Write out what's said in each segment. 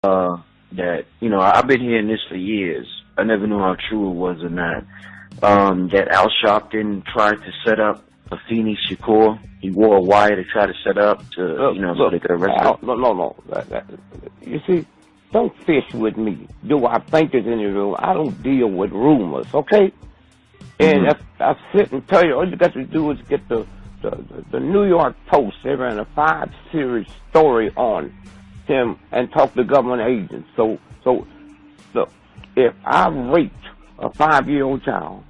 that, I've been hearing this for years. I never knew how true it was or not. That Al Sharpton tried to set up a Afeni Shakur. He wore a wire to try to set up to, so they could arrest him. No. You see, don't fish with me. Do I think there's any rumor? I don't deal with rumors, okay? And if I sit and tell you, all you got to do is get the New York Post. They ran a 5-series story on him and talk to government agents. So look, if I raped a 5-year-old child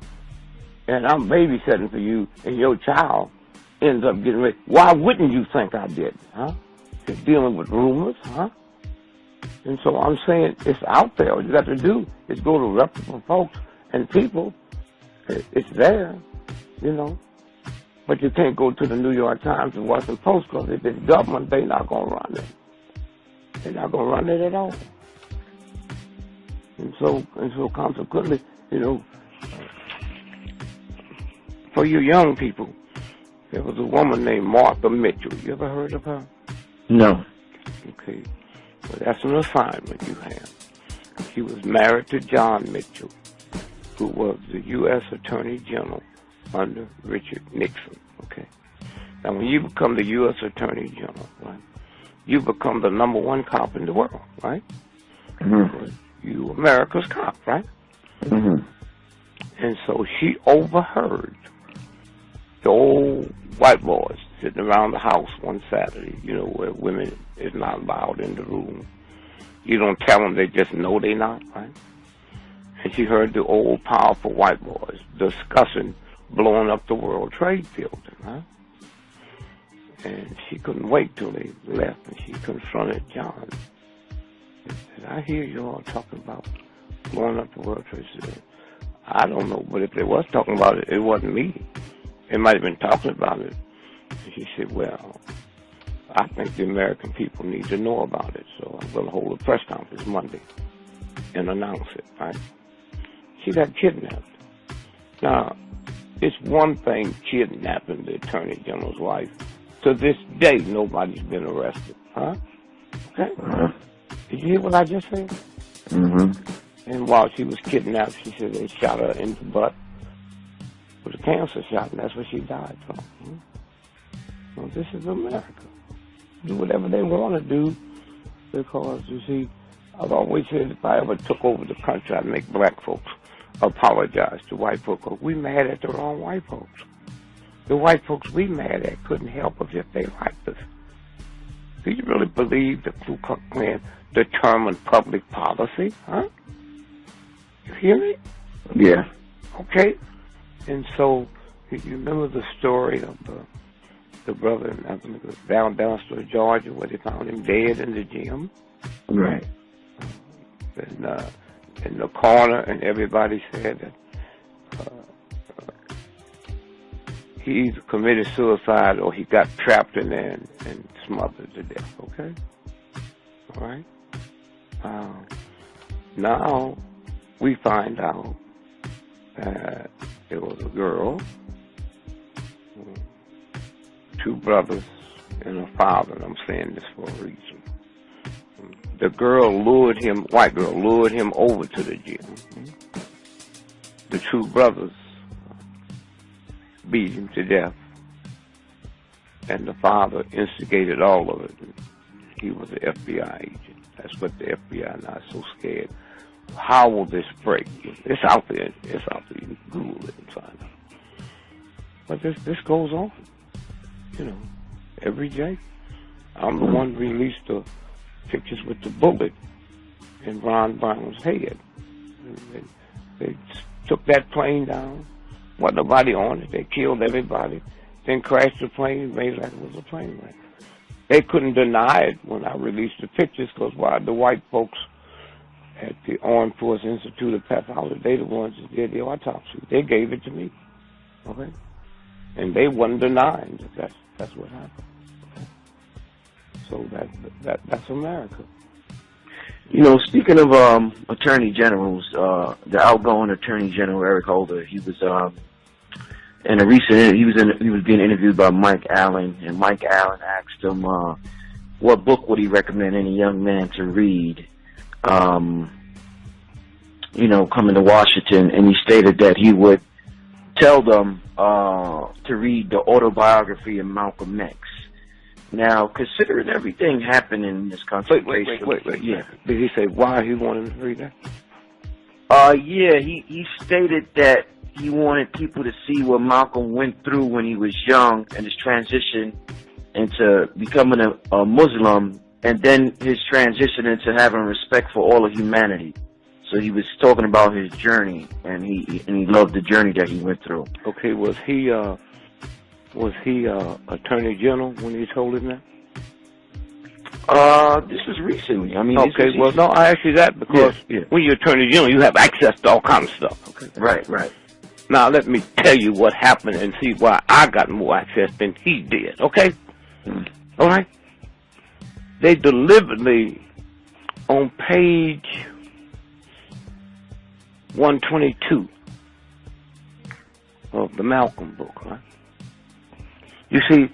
and I'm babysitting for you and your child ends up getting raped, why wouldn't you think I did, huh? Just dealing with rumors, huh? And so I'm saying it's out there. All you got to do is go to reputable folks and people. It's there, But you can't go to the New York Times and Washington Post because if it's government, they're not going to run it. They're not going to run it at all. And so consequently, for you young people, there was a woman named Martha Mitchell. You ever heard of her? No. Okay. Well, that's an assignment you have. She was married to John Mitchell, who was the U.S. Attorney General under Richard Nixon, okay? Now, when you become the U.S. Attorney General, right, you become the #1 cop in the world, right? Mm-hmm. You America's cop, right? Mm-hmm. And so she overheard the old white boys sitting around the house one Saturday, where women is not allowed in the room. You don't tell them, they just know they not, right? And she heard the old powerful white boys discussing blowing up the World Trade Building, huh? And she couldn't wait till they left, and she confronted John. She said, I hear you all talking about blowing up the World Trade Building. I don't know, but if they was talking about it, it wasn't me. They might have been talking about it. And she said, well, I think the American people need to know about it, so I'm going to hold a press conference Monday and announce it, right? She got kidnapped. Now, it's one thing kidnapping the Attorney General's wife. To this day, nobody's been arrested, huh? Okay? Did you hear what I just said? Mm-hmm. And while she was kidnapped, she said they shot her in the butt with a cancer shot, and that's what she died from. Well, this is America. Do whatever they want to do, because, you see, I've always said if I ever took over the country, I'd make black folks apologize to white folks, because we mad at the wrong white folks. The white folks we mad at couldn't help us if they liked us. Do you really believe the Ku Klux Klan determined public policy, huh? You hear me? Yeah. Okay. And so, you remember the story of the brother down Downstar, Georgia, where they found him dead in the gym? Right. In the corner, and everybody said that he either committed suicide or he got trapped in there and smothered to death, okay? All right? Now we find out that it was a girl, 2 brothers, and a father, and I'm saying this for a reason. The white girl lured him over to the gym. The 2 brothers beat him to death, and the father instigated all of it. He was an FBI agent. That's what the FBI now is so scared. How will this break? It's out there. It's out there. You can Google it and find out. But this goes on, every day. I'm the one who released the pictures with the bullet in Ron Brown's head. They took that plane down. Wasn't nobody on it. They killed everybody. Then crashed the plane, made like it was a plane wreck. They couldn't deny it when I released the pictures, because the white folks at the Armed Force Institute of Pathology, they the ones that did the autopsy. They gave it to me. Okay? And they wasn't denying that that's what happened. Okay? So that's America. Speaking of attorney generals, the outgoing attorney general Eric Holder, he was in a recent he was being interviewed by Mike Allen, and Mike Allen asked him what book would he recommend any young man to read, coming to Washington, and he stated that he would tell them to read the autobiography of Malcolm X. Now, considering everything happened in this country... Wait. Yeah. Did he say why he wanted to read that? Yeah, he stated that he wanted people to see what Malcolm went through when he was young and his transition into becoming a Muslim, and then his transition into having respect for all of humanity. So he was talking about his journey, and he loved the journey that he went through. Okay, was he Attorney General when he told him that? This was recently. I mean, okay. Well, no, I asked you that because when you're Attorney General, you have access to all kinds of stuff. Okay. Right. Now let me tell you what happened and see why I got more access than he did. Okay. All right. They deliberately, on page 122 of the Malcolm book, right? You see,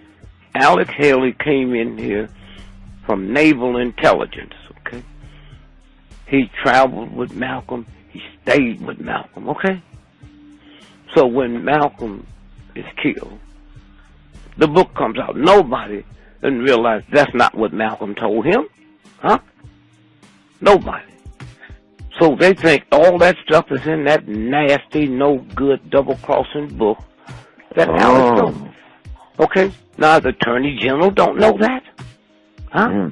Alex Haley came in here from Naval Intelligence, okay? He traveled with Malcolm. He stayed with Malcolm, okay? So when Malcolm is killed, the book comes out. Nobody didn't realize that's not what Malcolm told him, huh? Nobody. So they think all that stuff is in that nasty, no-good, double-crossing book that Alex told him. Okay? Now, the Attorney General don't know that, huh?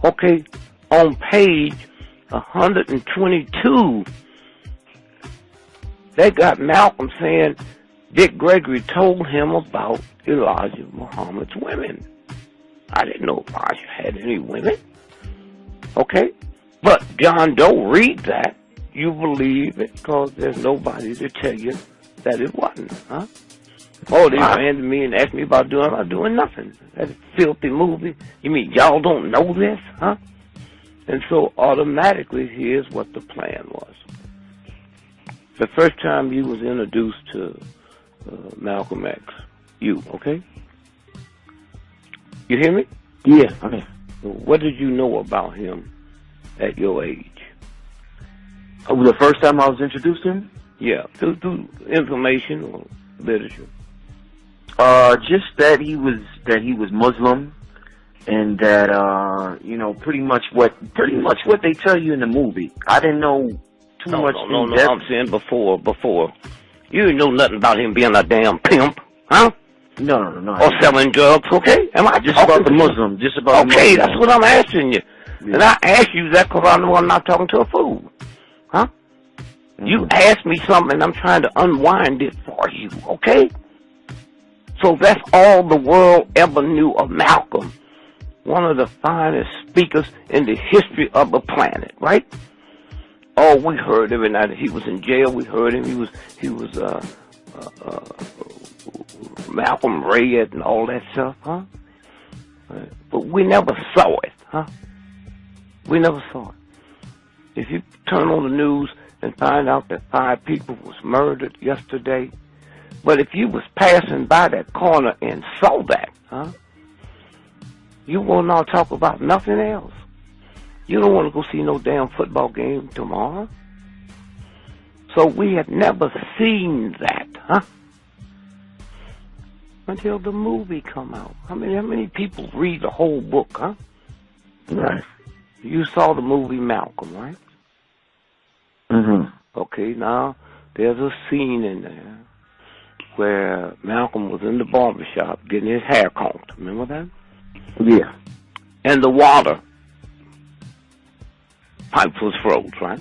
Okay, on page 122, they got Malcolm saying Dick Gregory told him about Elijah Muhammad's women. I didn't know Elijah had any women. Okay? But John Doe read that. You believe it because there's nobody to tell you that it wasn't, huh? Oh, they ran to me and asked me about doing nothing. That filthy movie. You mean y'all don't know this, huh? And so automatically, here's what the plan was. The first time you was introduced to Malcolm X, okay? You hear me? Yeah, okay. What did you know about him at your age? The first time I was introduced to him? Yeah, through information or literature. Just that he was Muslim, and that pretty much what they tell you in the movie. I didn't know too much. No, I'm saying before. You didn't know nothing about him being a damn pimp, huh? No. Or selling drugs, okay? Am I just about the Muslim? Just about the Muslim. That's what I'm asking you. Yeah. And I ask you that because I know I'm not talking to a fool, huh? You ask me something, and I'm trying to unwind it for you, okay? So that's all the world ever knew of Malcolm, one of the finest speakers in the history of the planet, right? Oh, we heard every night he was in jail. We heard him. He was Malcolm read and all that stuff, huh? But we never saw it, huh? We never saw it. If you turn on the news and find out that 5 people was murdered yesterday, but if you was passing by that corner and saw that, huh? You will not talk about nothing else. You don't want to go see no damn football game tomorrow. So we had never seen that, huh? Until the movie come out. How many people read the whole book, huh? Right. You saw the movie Malcolm, right? Okay, now there's a scene in there where Malcolm was in the barbershop getting his hair combed. Remember that? Yeah. And the water pipe was froze, right?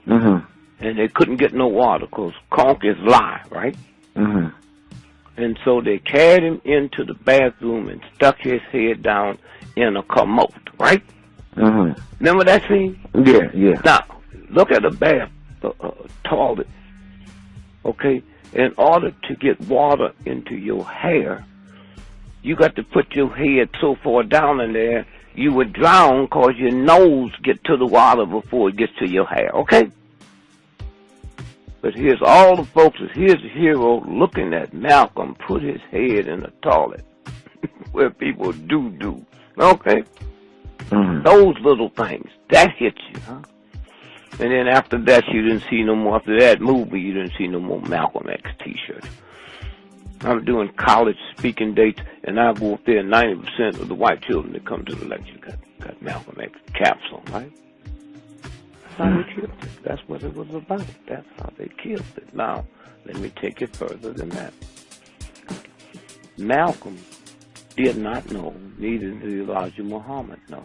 And they couldn't get no water because conch is lie, right? And so they carried him into the bathroom and stuck his head down in a commode, right? Remember that scene? Yeah. Now, look at the bath toilet. Okay? In order to get water into your hair, you got to put your head so far down in there, you would drown because your nose get to the water before it gets to your hair, okay? But here's all the folks, here's the hero looking at Malcolm put his head in the toilet where people do, okay? those little things, that hits you, huh? And then after that, you didn't see no more. After that movie, you didn't see no more Malcolm X T-shirts. I'm doing college speaking dates, and I go up there, 90% of the white children that come to the lecture got Malcolm X caps on, right? That's how they killed it. That's what it was about. That's how they killed it. Now, let me take it further than that. Malcolm did not know, neither did Elijah Muhammad know,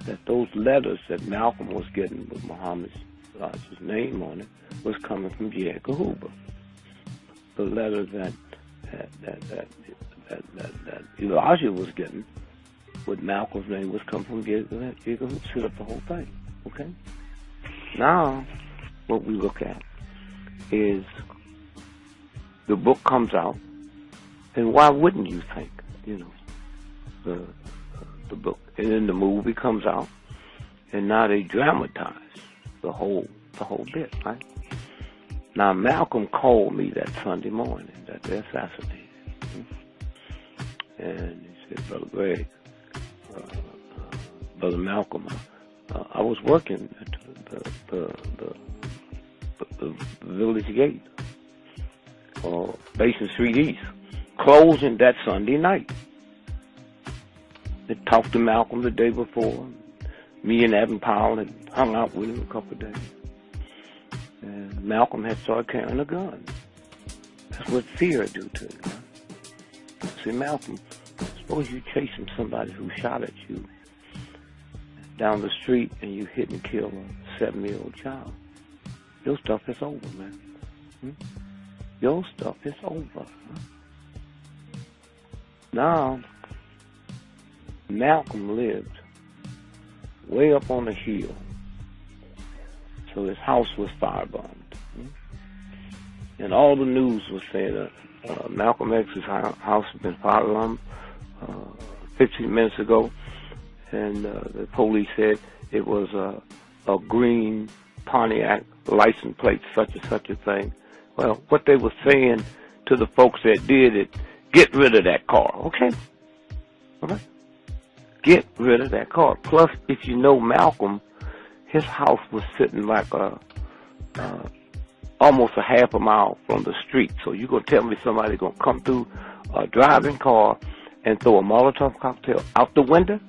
that those letters that Malcolm was getting with Muhammad's name on it was coming from J. Edgar Hoover. The letter that Elijah was getting with Malcolm's name was coming from J. Edgar Hoover. Set up the whole thing. Okay? Now, what we look at is the book comes out, and why wouldn't you think, the book, and then the movie comes out, and now they dramatize the whole bit, right? Now Malcolm called me that Sunday morning that they assassinated him. And he said, Brother Greg, Brother Malcolm, I was working at the village gate, Basin Street East, closing that Sunday night. They talked to Malcolm the day before. Me and Evan Powell had hung out with him a couple of days. And Malcolm had started carrying a gun. That's what fear do to you. Huh? See, Malcolm, suppose you chasing somebody who shot at you down the street and you hit and kill a 7-year-old child. Your stuff is over, man. Your stuff is over. Huh? Now, Malcolm lived way up on the hill, so his house was firebombed. And all the news was saying that Malcolm X's house had been firebombed 15 minutes ago, and the police said it was a green Pontiac license plate, such and such a thing. Well, what they were saying to the folks that did it, get rid of that car, okay? All right? Get rid of that car. Plus, if you know Malcolm, his house was sitting like almost a half a mile from the street. So you're going to tell me somebody's going to come through a driving car and throw a Molotov cocktail out the window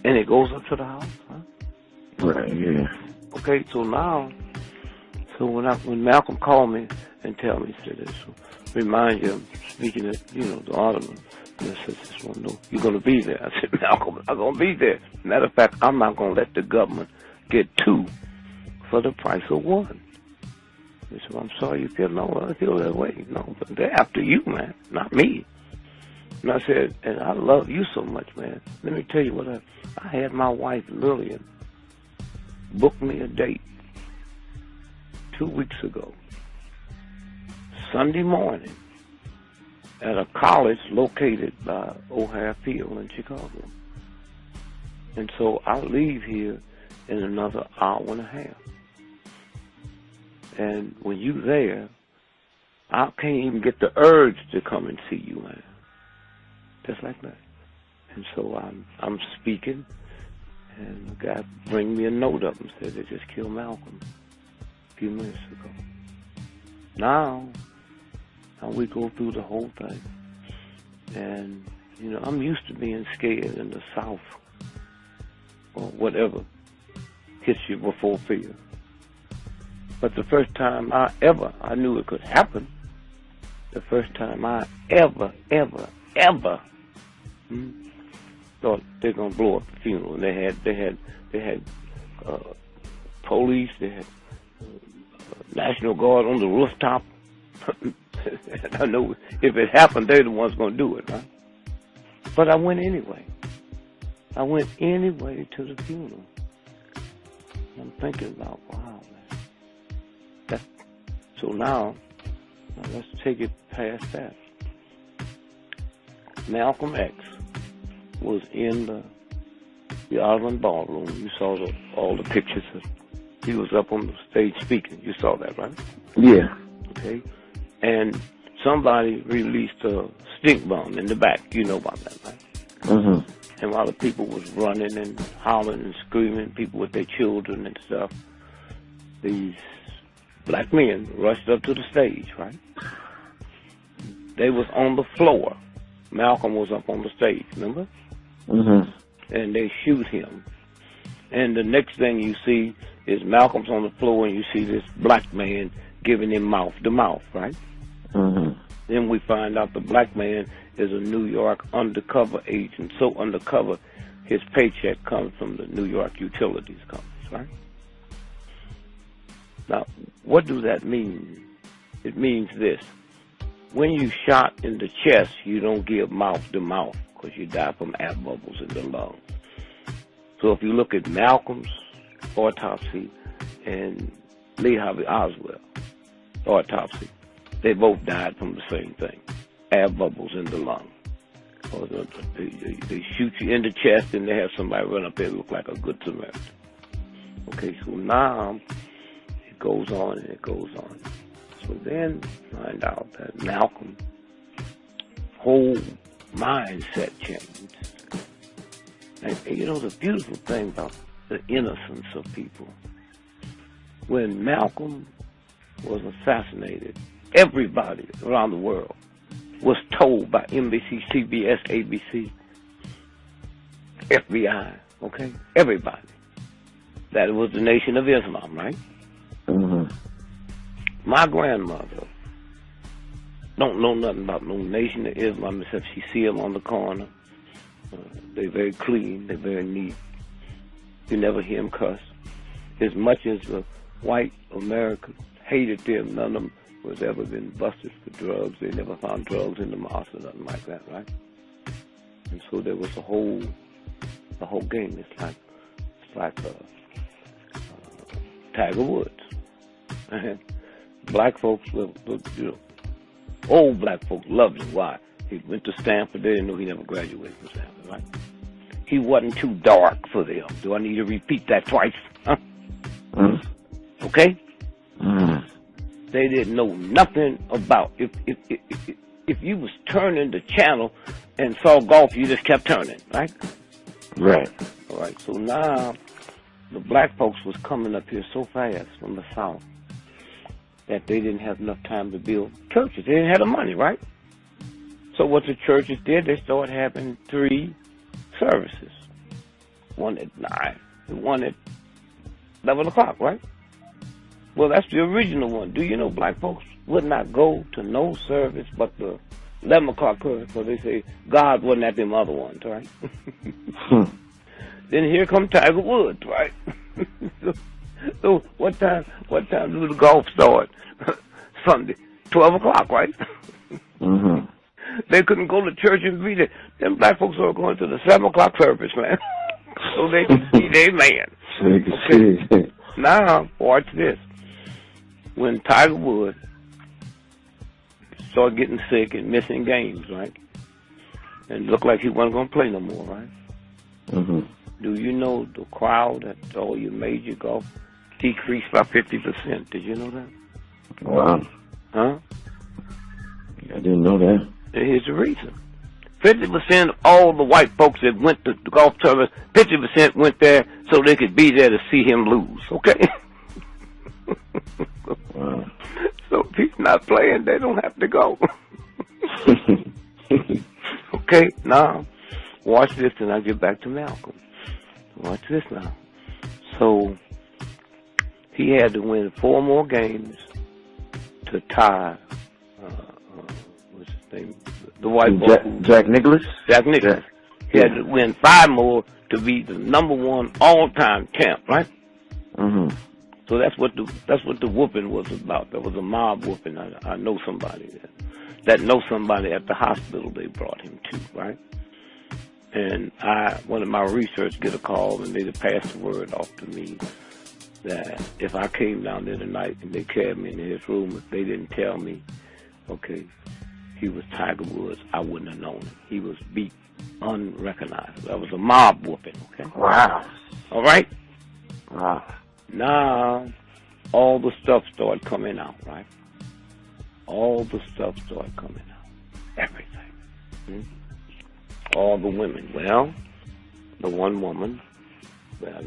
and it goes up to the house? Huh? Right, yeah. Okay, so now, when Malcolm called me and tell me, he said this, remind you, speaking of, the Ottoman, and I said, you're going to be there. I said, Malcolm, I'm going to be there. Matter of fact, I'm not going to let the government get 2 for the price of 1. He said, I'm sorry you feel that way. No, but they're after you, man, not me. And I said, and I love you so much, man. Let me tell you what I had my wife, Lillian, book me a date 2 weeks ago, Sunday morning, at a college located by O'Hare Field in Chicago. And so I leave here in another hour and a half. And when you're there, I can't even get the urge to come and see you, man. Just like that. And so I'm speaking, and the guy bring me a note up and said they just killed Malcolm a few minutes ago. Now we go through the whole thing. And, I'm used to being scared in the South or whatever hits you before fear. But the first time I knew it could happen, the first time I ever thought they're going to blow up the funeral. And they had police, they had National Guard on the rooftop. I know if it happened, they're the ones going to do it, right? But I went anyway. I went anyway to the funeral. I'm thinking about, wow, man. So now let's take it past that. Malcolm X was in the Island Ballroom. You saw all the pictures. He was up on the stage speaking. You saw that, right? Yeah. Okay. And somebody released a stink bomb in the back. You know about that, right? Mm-hmm. And while the people was running and hollering and screaming, people with their children and stuff, these black men rushed up to the stage, right? They was on the floor. Malcolm was up on the stage, remember? Mm-hmm. And they shoot him. And the next thing you see is Malcolm's on the floor, and you see this black man giving him mouth to mouth, right? Mm-hmm. Then we find out the black man is a New York undercover agent. So undercover, his paycheck comes from the New York utilities companies, right? Now, what does that mean? It means this. When you shot in the chest, you don't give mouth to mouth because you die from air bubbles in the lungs. So if you look at Malcolm's autopsy and Lee Harvey Oswald's autopsy, they both died from the same thing, air bubbles in the lung. Or they shoot you in the chest and they have somebody run up there and look like a good Samaritan. Okay, so now it goes on and it goes on. So then find out that Malcolm's whole mindset changed. And you know the beautiful thing about the innocence of people, when Malcolm was assassinated, everybody around the world was told by NBC, CBS, ABC, FBI, okay, everybody, that it was the Nation of Islam, right? Mm-hmm. My grandmother don't know nothing about no Nation of Islam except she see them on the corner. They're very clean, they're very neat. You never hear them cuss. As much as the white Americans hated them, none of them was ever been busted for drugs. They never found drugs in the mosque or nothing like that, right? And so there was the whole game. It's like Tiger Woods. Black folks, old black folks loved him. Why? He went to Stanford. They didn't know he never graduated from Stanford, right? He wasn't too dark for them. Do I need to repeat that twice? Huh? Mm. Okay? Mm. They didn't know nothing about. If you was turning the channel and saw golf, you just kept turning, right? Right. All right. So now the black folks was coming up here so fast from the South that they didn't have enough time to build churches. They didn't have the money, right? So what the churches did, they started having 3 services. One at 9 and one at 11 o'clock, right? Well, that's the original one. Do you know black folks would not go to no service but the 11 o'clock service because they say God wasn't at them other ones, right? Then here come Tiger Woods, right? So what time do the golf start? Sunday, 12 o'clock, right? Mm-hmm. They couldn't go to church and be there. Them black folks are going to the 7 o'clock service, man. So they can see their man. Okay. Now, watch this. When Tiger Woods started getting sick and missing games, right? And it looked like he wasn't going to play no more, right? Mm-hmm. Do you know the crowd at all your major golf decreased by 50%? Did you know that? Wow. Huh? I didn't know that. And here's the reason. 50% of all the white folks that went to the golf tournament, 50% went there so they could be there to see him lose, okay? Wow. So if he's not playing, they don't have to go. Okay, now, watch this and I'll get back to Malcolm. Watch this now. So, he had to win 4 more games to tie, what's his name? The white boy. Jack Nicklaus? Jack Nicklaus. He had to win 5 more to be the #1 all-time champ, right? Mm-hmm. So that's what the whooping was about. That was a mob whooping. I know somebody that knows somebody at the hospital they brought him to, right? And one of my research get a call and they passed the word off to me that if I came down there tonight and they carried me into his room, if they didn't tell me, okay, he was Tiger Woods, I wouldn't have known him. He was beat unrecognizable. That was a mob whooping, okay? Wow. All right? Wow. Now, all the stuff started coming out, right? All the stuff started coming out. Everything. All the women. Well, the one woman that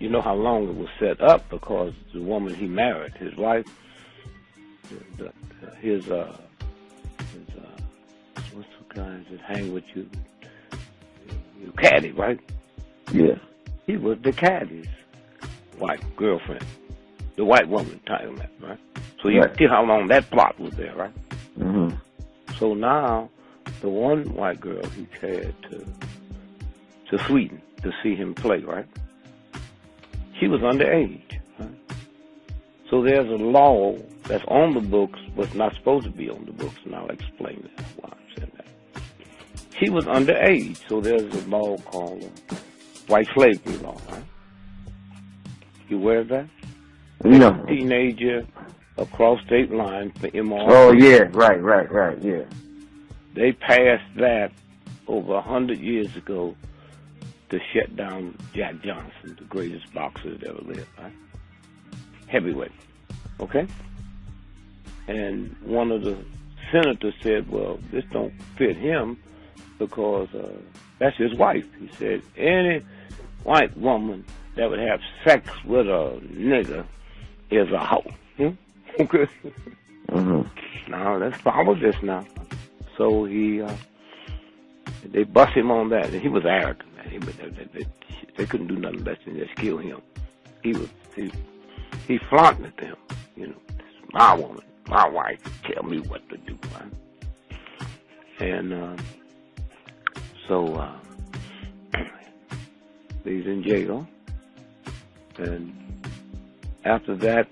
you know how long it was set up, because the woman he married, his wife, his what's the guys that hang with you? Your caddy, right? Yeah. He was the caddy's wife, girlfriend. The white woman title that, right? So you see how long that plot was there, right? Mm-hmm. So now, the one white girl he had to Sweden to see him play, right? She was underage, right? So there's a law that's on the books, but not supposed to be on the books, and I'll explain that, why I'm saying that. She was underage, so there's a law called white slavery law, right? You aware of that? No. Teenager across state line for MR. Oh, yeah, right, yeah. They passed that over 100 years ago to shut down Jack Johnson, the greatest boxer that ever lived, right? Heavyweight, okay? And one of the senators said, well, this don't fit him because that's his wife. He said, any white woman that would have sex with a nigger is a hoe. Okay? Mm-hmm. Now, let's follow this now. So they bust him on that. And he was arrogant. They couldn't do nothing less than just kill him. He flaunted them. You know, it's my woman, my wife, tell me what to do, right? And so he's in jail. And after that,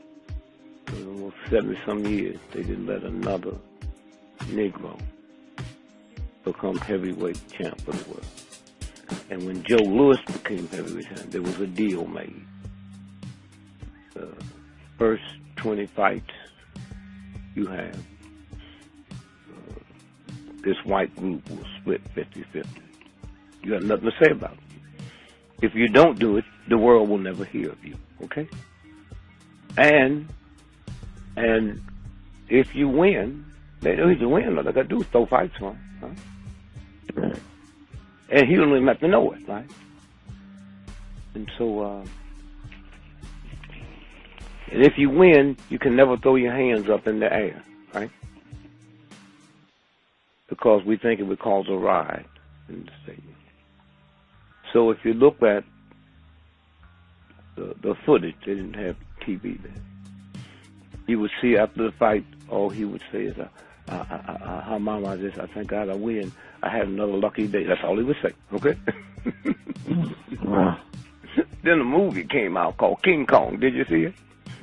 70-some years, they didn't let another Negro become heavyweight champ of the world. And when Joe Louis became heavyweight champ, there was a deal made. The first 20 fights you have, this white group will split 50-50. You have nothing to say about it. If you don't do it, the world will never hear of you, okay? And if you win, they know he's a winner. All they got to do is throw fights for him. Huh? Right. And he don't even have to know it, right? And so, and if you win, you can never throw your hands up in the air, right? Because we think it would cause a riot in the stadium. So if you look at the footage, they didn't have TV then. You would see after the fight, all he would say is, how mama this, I thank God I win. I had another lucky day. That's all he would say, okay? Wow. Then a movie came out called King Kong. Did you see it?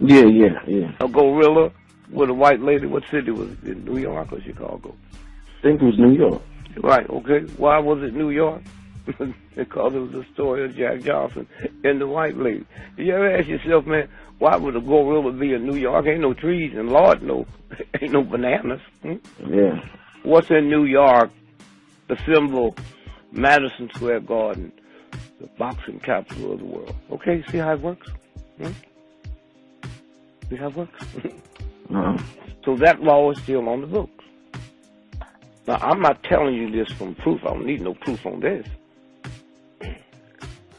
Yeah. A gorilla with a white lady. What city was it? In New York or Chicago? I think it was New York. Right, okay. Why was it New York? Because it was the story of Jack Johnson and the white lady. You ever ask yourself, man, why would a gorilla be in New York? Ain't no trees, and Lord, ain't no bananas. Yeah. What's in New York? The symbol, Madison Square Garden, the boxing capital of the world. Okay, see how it works? See how it works? So that law is still on the books. Now, I'm not telling you this from proof. I don't need no proof on this.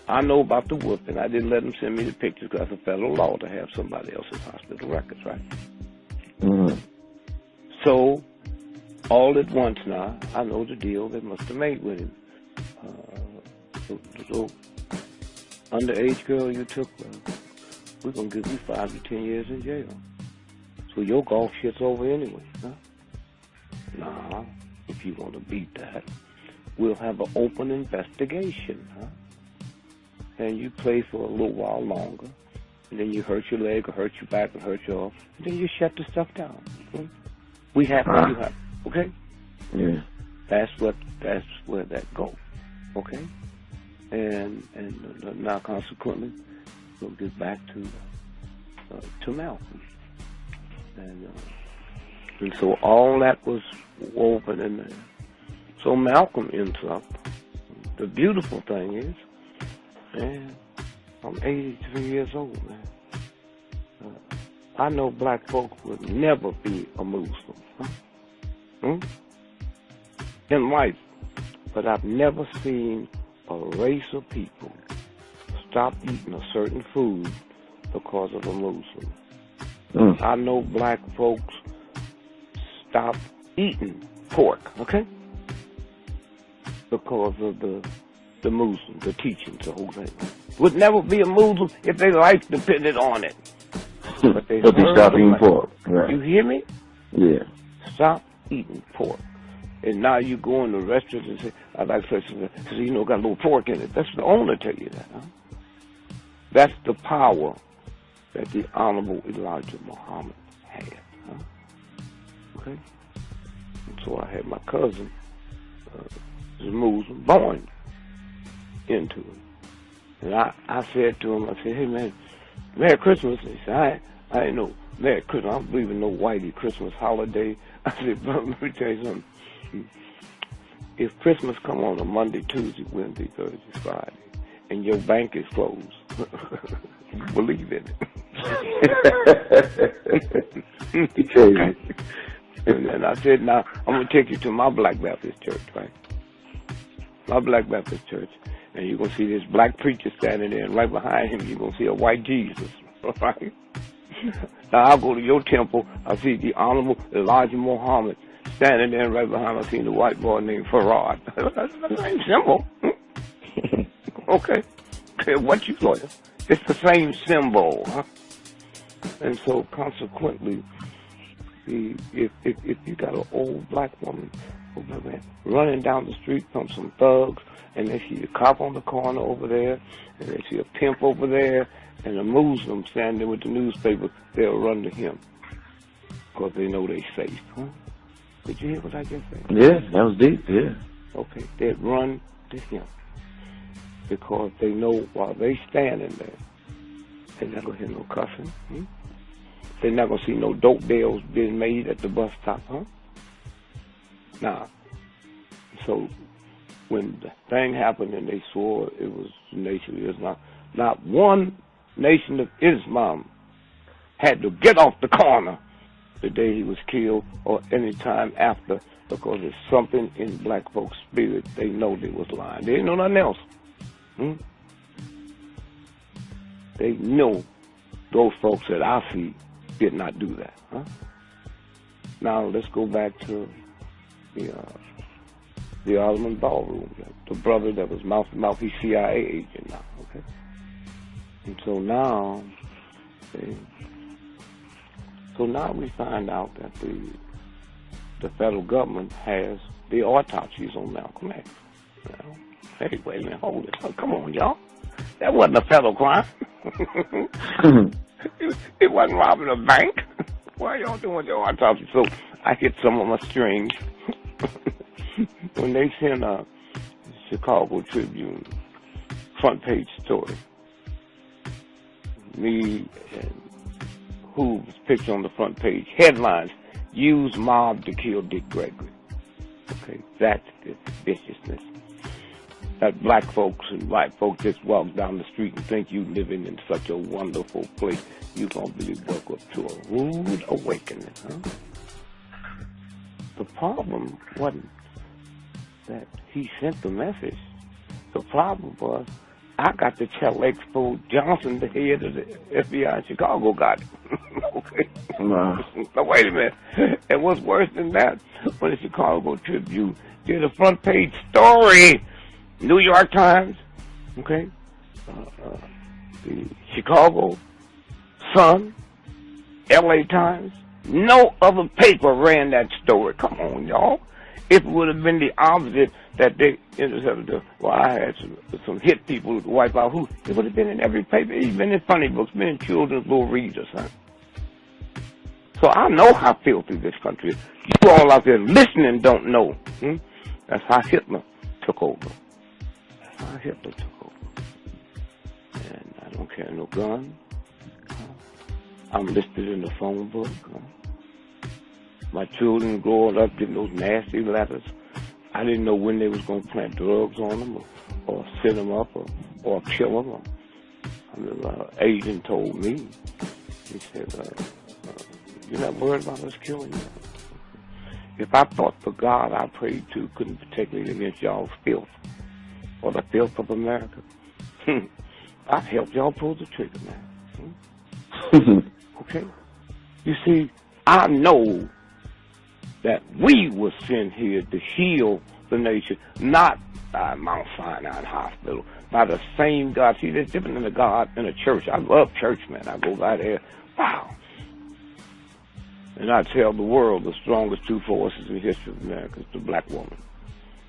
I know about the whooping. I didn't let them send me the pictures because it's a federal law to have somebody else's hospital records, right? Mm-hmm. So, all at once now, I know the deal they must have made with him. The little underage girl you took, we're going to give you 5 to 10 years in jail. So your golf shit's over anyway, huh? Nah, if you want to beat that, we'll have an open investigation, huh? And you play for a little while longer, and then you hurt your leg or hurt your back or hurt your arm, and then you shut the stuff down. Okay? We have what you have, okay? Yeah. That's where that goes, okay? And now consequently, we'll get back to Malcolm, and so all that was woven in there. So Malcolm ends up. The beautiful thing is, man, I'm 83 years old, man. I know black folks would never be a Muslim. Huh? And white but I've never seen a race of people stop eating a certain food because of a Muslim. I know black folks stop eating pork, okay? Because of the Muslim, the teachings, the whole thing. Would never be a Muslim if their life depended on it. But they stop eating pork. Right. You hear me? Yeah. Stop eating pork. And now you go in the restaurant and say, I like such and such, you know, got a little pork in it. That's the owner tell you that, huh? That's the power that the Honorable Elijah Muhammad had, huh? Okay? And so I had my cousin, was a Muslim, born into it. And I said to him, I said, hey man, Merry Christmas. And he said, I ain't know Merry Christmas. I don't believe in no whitey Christmas holiday. I said, but let me tell you something. If Christmas come on a Monday, Tuesday, Wednesday, Thursday, Friday, and your bank is closed, you believe in it. And I said, now, I'm going to take you to my Black Baptist church, right? My Black Baptist church. And you're going to see this black preacher standing there, and right behind him, you're going to see a white Jesus, right? Now, I'll go to your temple, I'll see the Honorable Elijah Muhammad standing there, and right behind him, I see the white boy named Farad. That's the same symbol. Okay. What you lawyer? It's the same symbol, huh? And so, consequently, if you got an old black woman, running down the street from some thugs, and they see a cop on the corner over there, and they see a pimp over there, and a Muslim standing there with the newspaper, they'll run to him because they know they're safe. Huh? Did you hear what I just said? Yeah, that was deep, yeah. Okay, they'd run to him because they know while they standing there, they're not going to hear no cussing. Hmm? They're not going to see no dope deals being made at the bus stop, huh? Now, so when the thing happened and they swore it was the Nation of Islam, not one Nation of Islam had to get off the corner the day he was killed or any time after, because there's something in black folks' spirit. They know they was lying. They didn't know nothing else. They know those folks that I see did not do that. Huh? Now let's go back to the Ottoman ballroom. The brother that was mouth to mouth, he's CIA agent now. Okay, and so now, we find out that the federal government has the autopsies on Malcolm X. Well, hey, wait a minute, hold it. Oh, come on, y'all. That wasn't a federal crime. It wasn't robbing a bank. Why y'all doing your autopsy? So I hit some of my strings. When they sent a Chicago Tribune front page story, me and who was pictured on the front page, headlines, use mob to kill Dick Gregory. Okay, that's the viciousness. That black folks and white folks just walk down the street and think you living in such a wonderful place, you're going to be woke up to a rude awakening, huh? The problem wasn't that he sent the message. The problem was I got to tell Expo Johnson, the head of the FBI in Chicago, got it. Okay. Wow. Now, wait a minute. And what's worse than that, when the Chicago Tribune did a front page story, New York Times, okay, the Chicago Sun, LA Times, no other paper ran that story. Come on, y'all. If it would have been the opposite, that they intercepted, well, I had some hit people to wipe out who, it would have been in every paper, even in funny books, been in children's little readers, huh? So I know how filthy this country is. You all out there listening don't know. That's how Hitler took over. That's how Hitler took over. And I don't carry no gun. I'm listed in the phone book. My children growing up getting those nasty letters. I didn't know when they was going to plant drugs on them or send them up or kill them. I remember an agent told me, he said, you're not worried about us killing you. if I thought the God I prayed to couldn't protect me against y'all's filth, or the filth of America, I'd help y'all pull the trigger, man. Okay? You see, I know that we were sent here to heal the nation, not by Mount Sinai Hospital, by the same God. See, there's different than the God in a church. I love church, man. I go by there, wow. And I tell the world the strongest two forces in the history of America is the black woman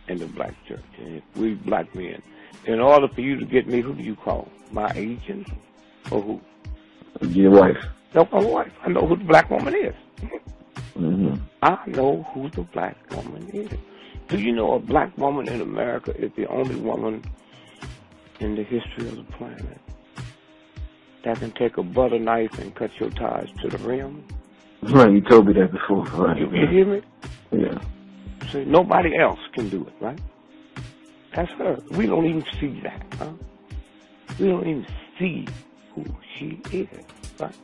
and the black church. And we black men. In order for you to get me, who do you call? My agent? Or who? Your wife. No, my wife. I know who the black woman is. Mm-hmm. I know who the black woman is. Do you know a black woman in America is the only woman in the history of the planet that can take a butter knife and cut your ties to the rim? Right, you told me that before. Right. You hear me? Yeah. See, nobody else can do it, right? That's her. We don't even see that, huh? We don't even see who she is, right?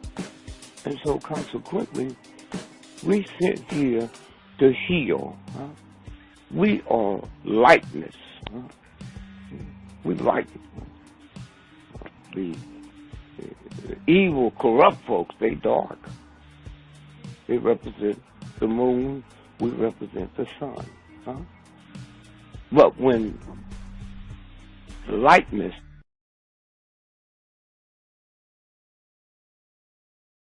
And so consequently, we sit here to heal, huh? We are lightness, huh? We light. The evil, corrupt folks, they dark. They represent the moon, we represent the sun, huh? But when lightness